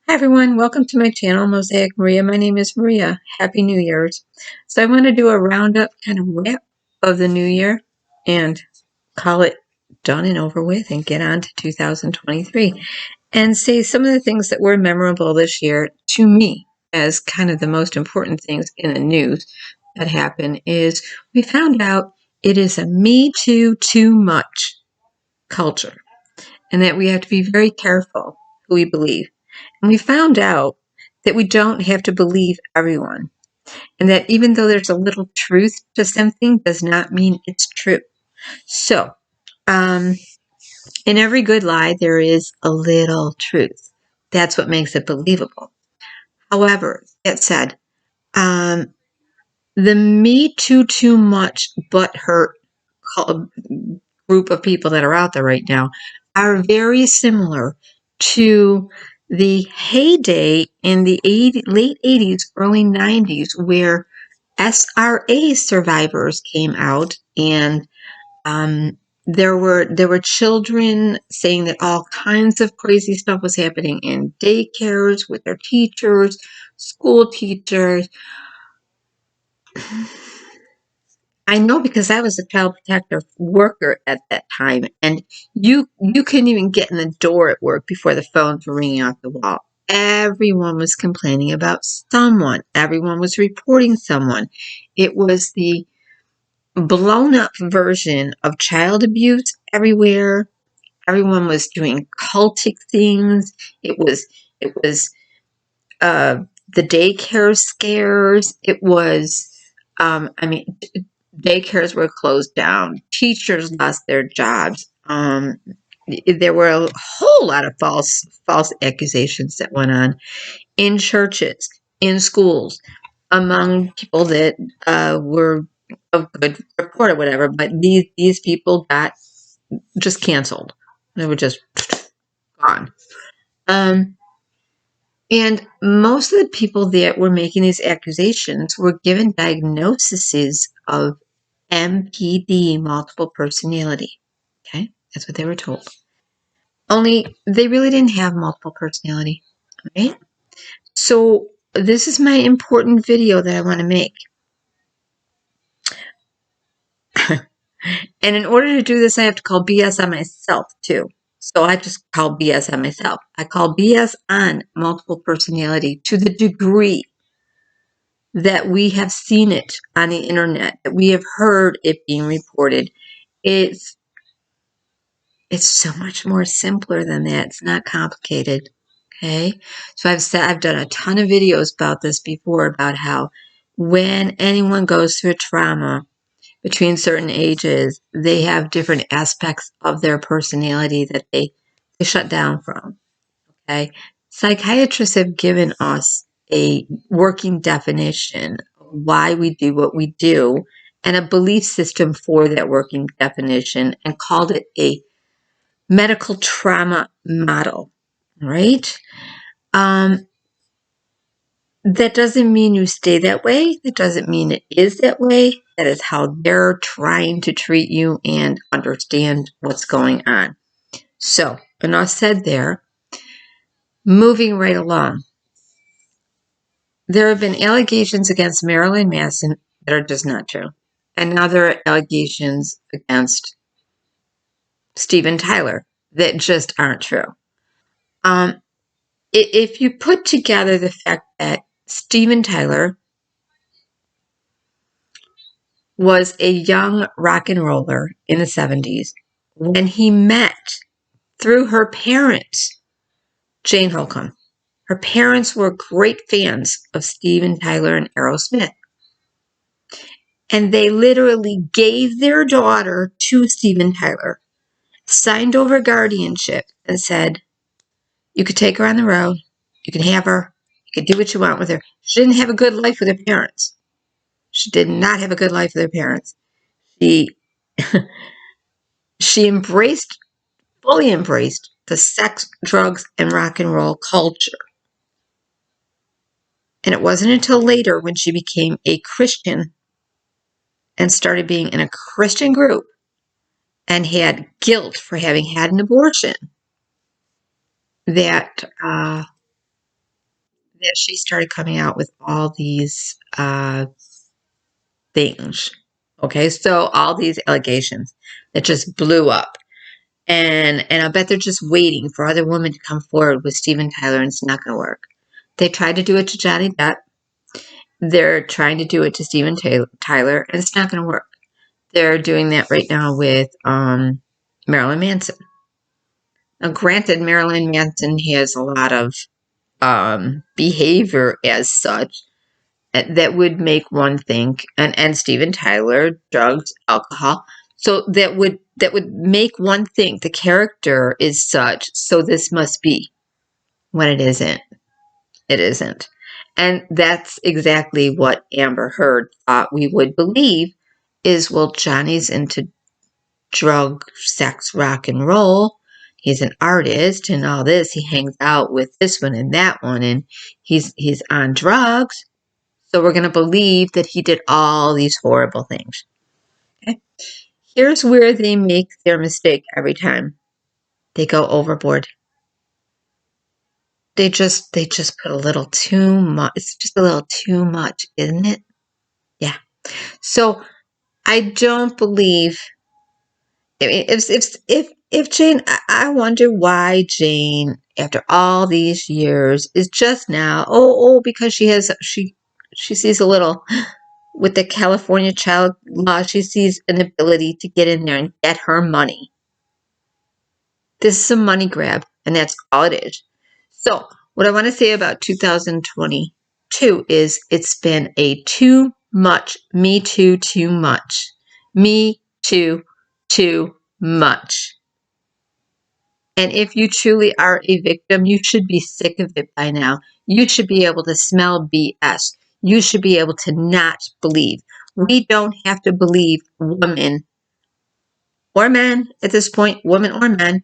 Hi everyone, welcome to my channel, Mosaic Maria. My name is Maria. Happy New Year's. So I want to do a roundup kind of wrap of the new year and call it done and over with and get on to 2023 and say some of the things that were memorable this year to me as kind of the most important things in the news that happened is we found out it is a me too much culture and that we have to be very careful who we believe. And we found out that we don't have to believe everyone, and that even though there's a little truth to something does not mean it's true. So, in every good lie, there is a little truth. That's what makes it believable. However, that said, the me too much butthurt group of people that are out there right now are very similar to the heyday in the late 80s, early 90s, where SRA survivors came out, and there were children saying that all kinds of crazy stuff was happening in daycares with their teachers, school teachers. I know because I was a child protective worker at that time, and you couldn't even get in the door at work before the phones were ringing off the wall. Everyone was complaining about someone. Everyone was reporting someone. It was the blown up version of child abuse everywhere. Everyone was doing cultic things. It was the daycare scares. It was daycares were closed down. Teachers lost their jobs. There were a whole lot of false accusations that went on in churches, in schools, among people that were of good report or whatever. But these people got just canceled. They were just gone. And most of the people that were making these accusations were given diagnoses of MPD, multiple personality. Okay, that's what they were told. Only they really didn't have multiple personality. Right? So this is my important video that I want to make. And in order to do this, I have to call BS on myself too. So I just call BS on myself. I call BS on multiple personality to the degree that we have seen it on the internet, that we have heard it being reported. It's so much more simpler than that. It's not complicated. Okay. So I've done a ton of videos about this before, about how when anyone goes through a trauma between certain ages, they have different aspects of their personality that they shut down from. Okay. Psychiatrists have given us a working definition of why we do what we do and a belief system for that working definition, and called it a medical trauma model, right? That doesn't mean you stay that way. That doesn't mean it is that way. That is how they're trying to treat you and understand what's going on. So, enough said there. Moving right along. There have been allegations against Marilyn Manson that are just not true. And now there are allegations against Steven Tyler that just aren't true. If you put together the fact that Steven Tyler was a young rock and roller in the 70s when he met, through her parents, Jane Holcomb. Her parents were great fans of Steven Tyler and Aerosmith. And they literally gave their daughter to Steven Tyler, signed over guardianship, and said, you could take her on the road, you can have her, you could do what you want with her. She didn't have a good life with her parents. She did not have a good life with her parents. She embraced, fully embraced, the sex, drugs, and rock and roll culture. And it wasn't until later, when she became a Christian and started being in a Christian group and had guilt for having had an abortion, that that she started coming out with all these things. Okay, so all these allegations that just blew up. And I bet they're just waiting for other women to come forward with Steven Tyler, and it's not going to work. They tried to do it to Johnny Depp. They're trying to do it to Steven Tyler, and it's not going to work. They're doing that right now with Marilyn Manson. Now, granted, Marilyn Manson has a lot of behavior as such that would make one think, and Steven Tyler, drugs, alcohol. So that would make one think the character is such, so this must be, when it isn't. It isn't. And that's exactly what Amber Heard thought we would believe is, well, Johnny's into drug, sex, rock and roll. He's an artist and all this. He hangs out with this one and that one, and he's on drugs. So we're going to believe that he did all these horrible things. Okay? Here's where they make their mistake every time. They go overboard. They just put a little too much. It's just a little too much, isn't it? Yeah. So I don't believe. I mean, if Jane, I wonder why Jane, after all these years, is just now. Because she sees a little with the California child law. She sees an ability to get in there and get her money. This is a money grab, and that's all it is. So what I want to say about 2022 is it's been a too much, me too, too much, me too, too much. And if you truly are a victim, you should be sick of it by now. You should be able to smell BS. You should be able to not believe. We don't have to believe women or men at this point, women or men,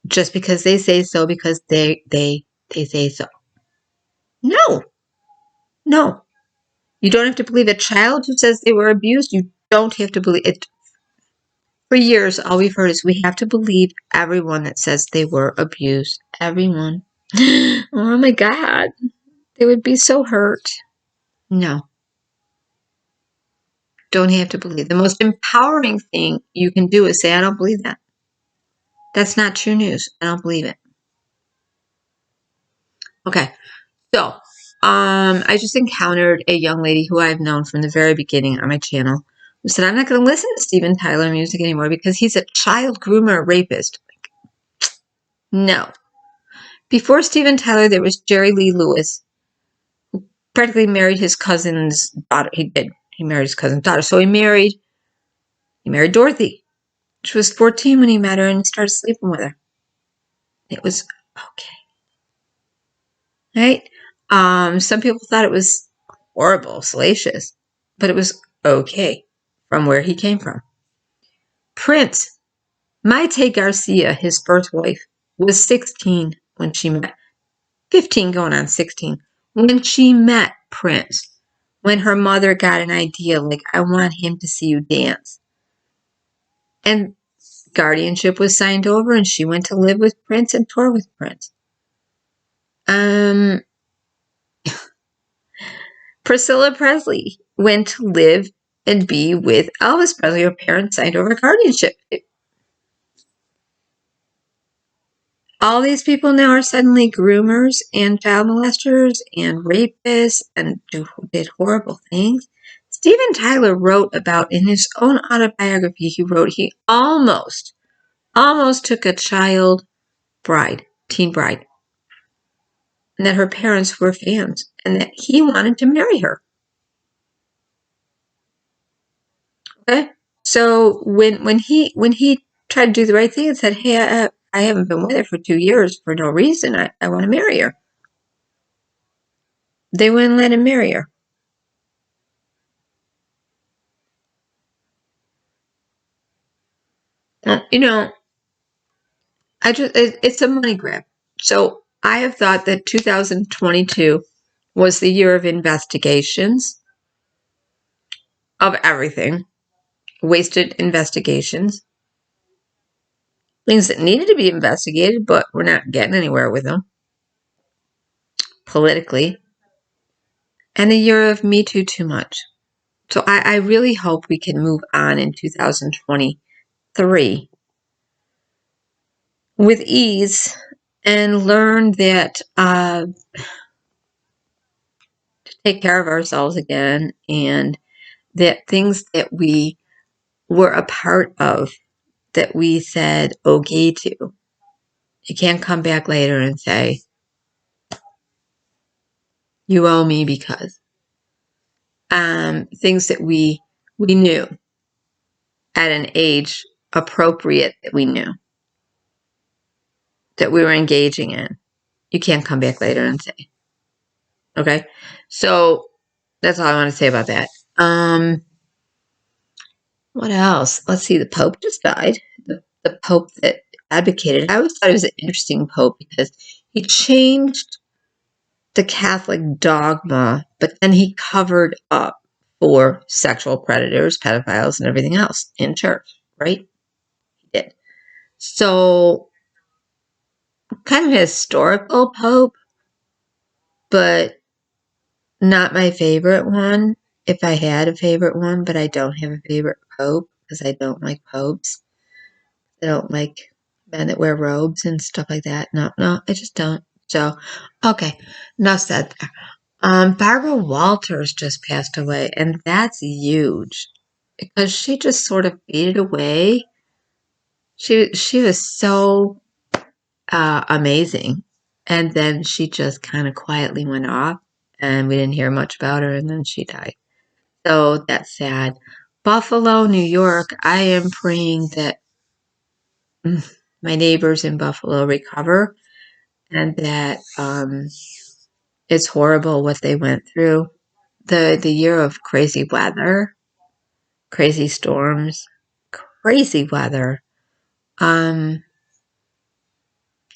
just because they say so, because they say so. No. You don't have to believe a child who says they were abused. You don't have to believe it. For years, all we've heard is we have to believe everyone that says they were abused. Everyone. Oh my God. They would be so hurt. No. Don't have to believe. The most empowering thing you can do is say, I don't believe that. That's not true news. I don't believe it. Okay. So, I just encountered a young lady who I've known from the very beginning on my channel who said, I'm not going to listen to Steven Tyler music anymore because he's a child groomer rapist. No. Before Steven Tyler, there was Jerry Lee Lewis, who practically married his cousin's daughter. He did. He married his cousin's daughter. So he married Dorothy. She was 14 when he met her and started sleeping with her. It was okay. Right? Some people thought it was horrible, salacious, but it was okay from where he came from. Prince, Maite Garcia, his first wife, was 16 when she met, 15 going on 16, when she met Prince, when her mother got an idea, like, I want him to see you dance. And guardianship was signed over, and she went to live with Prince and tour with Prince. Priscilla Presley went to live and be with Elvis Presley. Her parents signed over guardianship. All these people now are suddenly groomers and child molesters and rapists and did horrible things. Steven Tyler wrote about, in his own autobiography, he almost took a teen bride, and that her parents were fans, and that he wanted to marry her. Okay? So when he tried to do the right thing and said, hey, I haven't been with her for 2 years for no reason, I want to marry her, they wouldn't let him marry her. It's a money grab. So I have thought that 2022 was the year of investigations of everything, wasted investigations, things that needed to be investigated, but we're not getting anywhere with them politically. and a year of Me Too Too Much. So I really hope we can move on in 2023 with ease and learn that to take care of ourselves again, and that things that we were a part of, that we said okay to, you can't come back later and say, you owe me because things that we knew at an age appropriate, that we knew that we were engaging in, you can't come back later and say. Okay, so that's all I want to say about that. What else? Let's see. The Pope just died. The Pope that advocated. I always thought he was an interesting Pope because he changed the Catholic dogma, but then he covered up for sexual predators, pedophiles, and everything else in church, right? He did. So, kind of a historical Pope, but not my favorite one. If I had a favorite one, but I don't have a favorite Pope because I don't like popes. I don't like men that wear robes and stuff like that. No, I just don't. So, okay, enough said there. Barbara Walters just passed away, and that's huge because she just sort of faded away. She was so amazing, and then she just kind of quietly went off, and we didn't hear much about her, and then she died. So that's sad. Buffalo, New York. I am praying that my neighbors in Buffalo recover, and that it's horrible what they went through. The year of crazy weather, crazy storms, crazy weather. And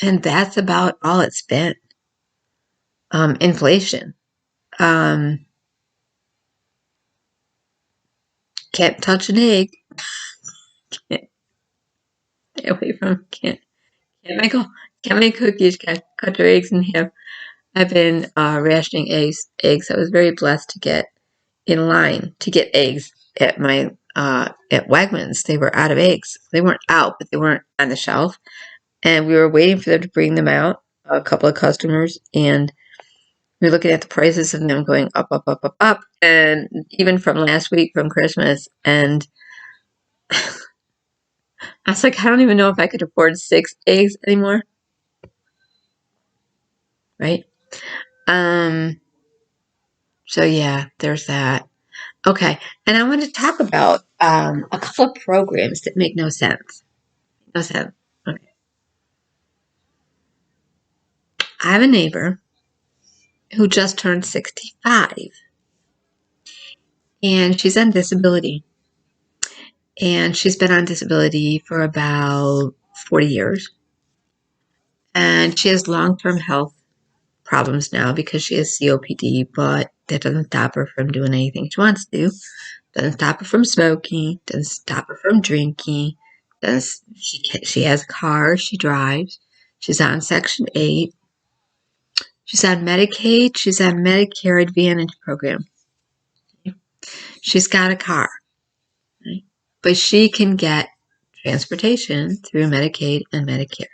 that's about all it's been. Inflation. Um, can't touch an egg. Can't stay away from. Can't make can't make cookies. Can't cut your eggs in half. I've been rationing eggs. I was very blessed to get in line to get eggs at my at Wegmans. They were out of eggs. They weren't out, but they weren't on the shelf, and we were waiting for them to bring them out. A couple of customers, and we were looking at the prices of them going up, up, up, up, up, and even from last week, from Christmas, and I was like, I don't even know if I could afford 6 eggs anymore, right? Um, so yeah, there's that. Okay, and I want to talk about a couple of programs that make no sense. No sense. Okay. I have a neighbor who just turned 65, and she's on disability. And she's been on disability for about 40 years. And she has long-term health problems now because she has COPD, but that doesn't stop her from doing anything she wants to do. Doesn't stop her from smoking. Doesn't stop her from drinking. She has a car. She drives. She's on Section 8. She's on Medicaid. She's on Medicare Advantage program. She's got a car, right? But she can get transportation through Medicaid and Medicare.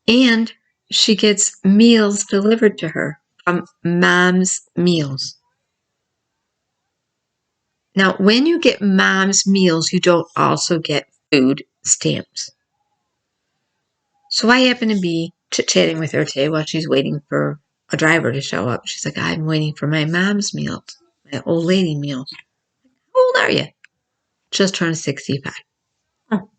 And she gets meals delivered to her from Mom's Meals. Now, when you get Mom's Meals, you don't also get food stamps. So I happen to be chit-chatting with her today while she's waiting for a driver to show up. She's like, I'm waiting for my mom's meals, my old lady meals. How old are you? Just turned 65. Oh.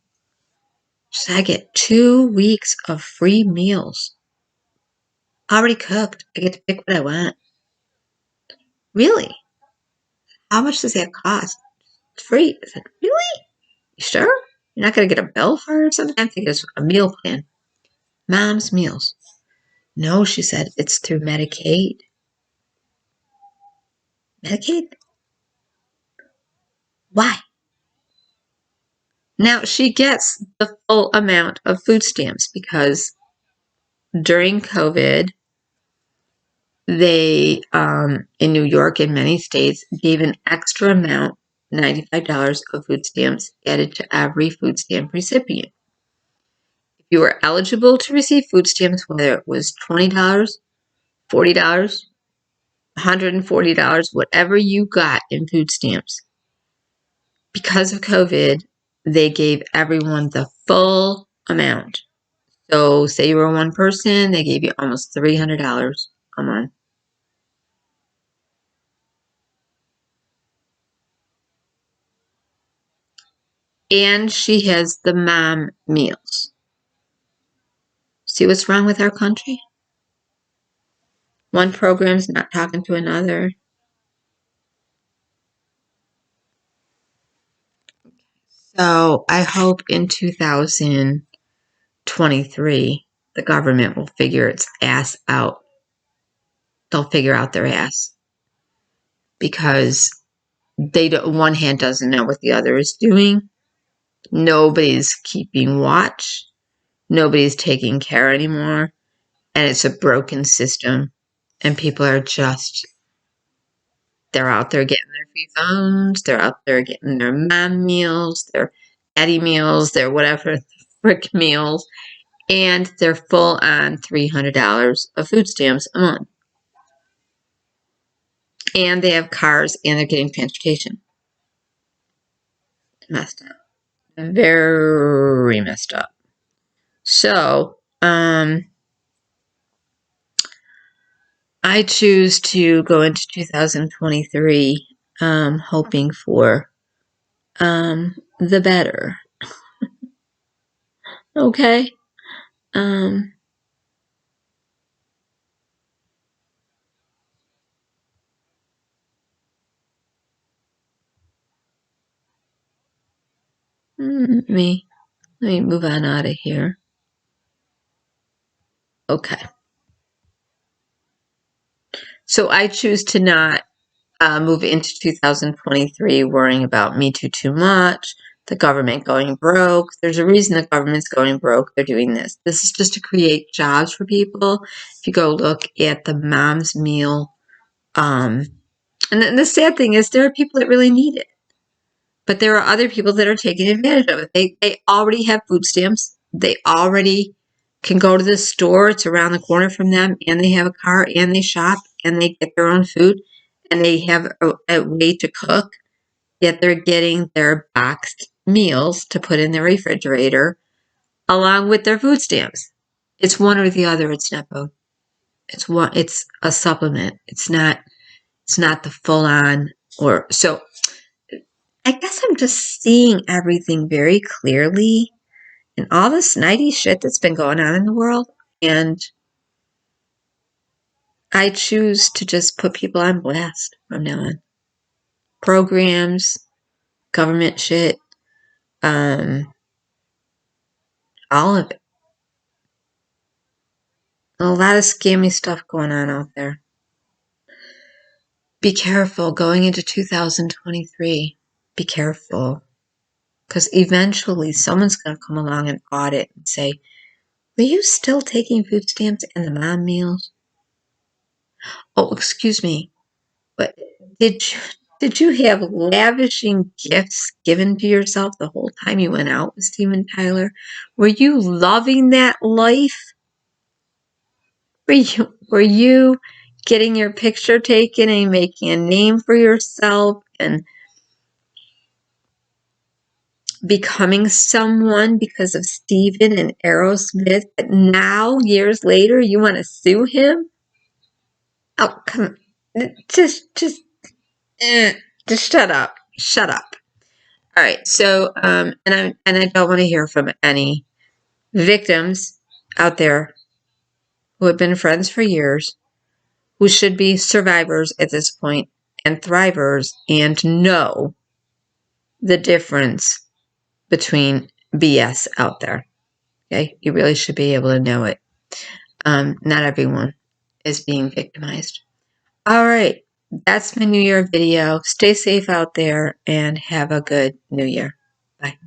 So I get 2 weeks of free meals. Already cooked. I get to pick what I want. Really? How much does that cost? It's free. I said, really? You sure? You're not going to get a bill for it or something? I think it's a meal plan. Mom's Meals. No, she said, it's through Medicaid. Medicaid? Why? Now, she gets the full amount of food stamps because during COVID, they, in New York and many states, gave an extra amount, $95 of food stamps added to every food stamp recipient. If you were eligible to receive food stamps, whether it was $20, $40, $140, whatever you got in food stamps, because of COVID, they gave everyone the full amount. So say you were one person, they gave you almost $300 a month. And she has the mom meals. See what's wrong with our country? One program's not talking to another. So I hope in 2023, the government will figure its ass out. They'll figure out their ass. Because one hand doesn't know what the other is doing. Nobody's keeping watch. Nobody's taking care anymore. And it's a broken system. And people are just, they're out there getting their free phones. They're out there getting their mom meals, their daddy meals, their whatever frick meals. And they're full on $300 of food stamps a month. And they have cars and they're getting transportation. Messed up. Very messed up. So, I choose to go into 2023 hoping for the better. Okay? Let me move on out of here. Okay. So I choose to not move into 2023 worrying about Me Too much, the government going broke. There's a reason the government's going broke. They're doing this. This is just to create jobs for people. If you go look at the mom's meal, and the sad thing is there are people that really need it. But there are other people that are taking advantage of it. They already have food stamps. They already can go to the store. It's around the corner from them, and they have a car, and they shop, and they get their own food, and they have a way to cook. Yet they're getting their boxed meals to put in their refrigerator along with their food stamps. It's one or the other. It's not both. It's a supplement. It's not the full on or so. I guess I'm just seeing everything very clearly and all this snidey shit that's been going on in the world. And I choose to just put people on blast from now on. Programs, government shit, all of it. A lot of scammy stuff going on out there. Be careful going into 2023. Be careful. Because eventually someone's going to come along and audit and say, were you still taking food stamps and the mom meals? Oh, excuse me, but did you have lavishing gifts given to yourself the whole time you went out with Steven Tyler? Were you loving that life? Were you getting your picture taken and making a name for yourself and becoming someone because of Steven and Aerosmith, but now, years later, you want to sue him? Oh, come on. Just shut up. Shut up. All right. So, and I don't want to hear from any victims out there who have been friends for years, who should be survivors at this point and thrivers and know the difference between BS out there. Okay. You really should be able to know it. Not everyone is being victimized. All right. That's my New Year video. Stay safe out there and have a good New Year. Bye.